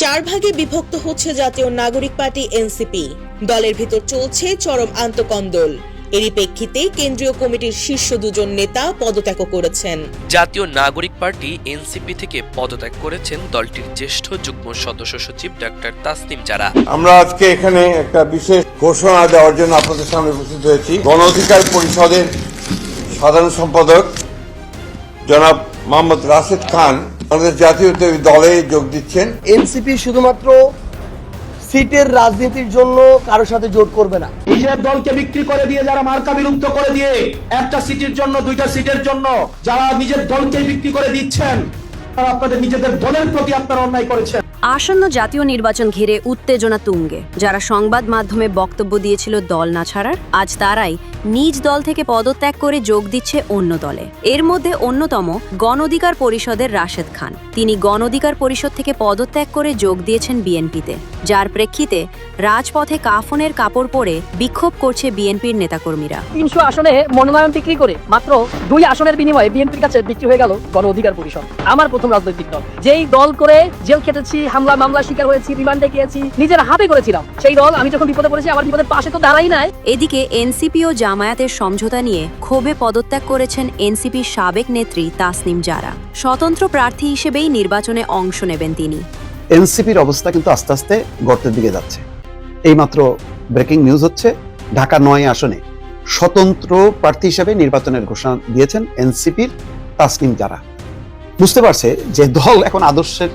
চার ভাগে বিভক্ত হচ্ছে জাতীয় নাগরিক পার্টি এনসিপি। দলের ভিতর চলছে চরম আন্তঃকন্দল। এরই প্রেক্ষিতে কেন্দ্রীয় কমিটির শীর্ষ দুজন নেতা পদত্যাগ করেছেন। জাতীয় নাগরিক পার্টি এনসিপি থেকে পদত্যাগ করেছেন দলটির জ্যেষ্ঠ যুগ্ম সদস্য সচিব ডাক্তার তাসনিম জারা। আমরা আজকে এখানে একটা বিশেষ ঘোষণা দেওয়ার জন্য আপনাদের সামনে উপস্থিত হয়েছি। গণ অধিকার পরিষদের সাধারণ সম্পাদক জনাব মোহাম্মদ রাশেদ খান আমাদের জাতীয়তাবাদী দলে যোগ দিচ্ছেন। এনসিপি শুধুমাত্র সিটের রাজনীতির জন্য কারোর সাথে জোট করবে না। নিজের দলকে বিক্রি করে দিয়ে, যারা মার্কা বিলুপ্ত করে দিয়ে একটা সিটের জন্য, দুইটা সিটের জন্য যারা নিজের দলকে বিক্রি করে দিচ্ছেন, তারা আপনাদের নিজেদের দলের প্রতি আপনারা অন্যায় করেছেন। আসন্ন জাতীয় নির্বাচন ঘিরে উত্তেজনা তুঙ্গে। যারা সংবাদ মাধ্যমে বক্তব্য দিয়েছিল দল না ছাড়ার, আজ তারাই নিজ দল থেকে পদত্যাগ করে যোগ দিচ্ছে অন্য দলে। এর মধ্যে অন্যতম গণ অধিকার পরিষদের রাশেদ খান। তিনি গণ অধিকার পরিষদ থেকে পদত্যাগ করে যোগ দিয়েছেন বিএনপিতে, যার প্রেক্ষিতে রাজপথে কাফনের কাপড় পরে বিক্ষোভ করছে বিএনপির নেতাকর্মীরা। ৩০০ আসনে মনোনয়ন বিক্রি করে মাত্র 2 আসনের বিনিময়ে বিএনপির কাছে বিক্রি হয়ে গেল গণ অধিকার পরিষদ। আমার প্রথম রাজনৈতিক দল, যেই দল করে জেল খেটেছি, হামলা মামলা শিকার হয়েছি, রিমান্ডে গিয়েছি, নিজের হাতে করেছিলাম, সেই দল আমি যখন বিপদে পড়েছি আমার বিপদের পাশে তো দাঁড়াই নাই। এদিকে এনসিপি ও জামায়াতের সমঝোতা নিয়ে ক্ষোভে পদত্যাগ করেছেন এনসিপির সাবেক নেত্রী তাসনিম জারা। স্বতন্ত্র প্রার্থী হিসেবেই নির্বাচনে অংশ নেবেন তিনি। এনসিপির অবস্থা কিন্তু আস্তে আস্তে গর্তের দিকে যাচ্ছে। এইমাত্র ব্রেকিং নিউজ হচ্ছে, ঢাকা 9 আসনে স্বতন্ত্র প্রার্থী হিসেবে নির্বাচনের ঘোষণা দিয়েছেন এনসিপির তাসনিম জারা। বুঝতে পারছে যে দল এখন আদর্শের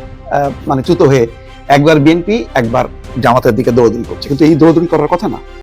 চ্যুত হয়ে একবার বিএনপি একবার জামাতের দিকে দৌড়দৌড়ি করছে, কিন্তু এই দৌড়দৌড়ি করার কথা না।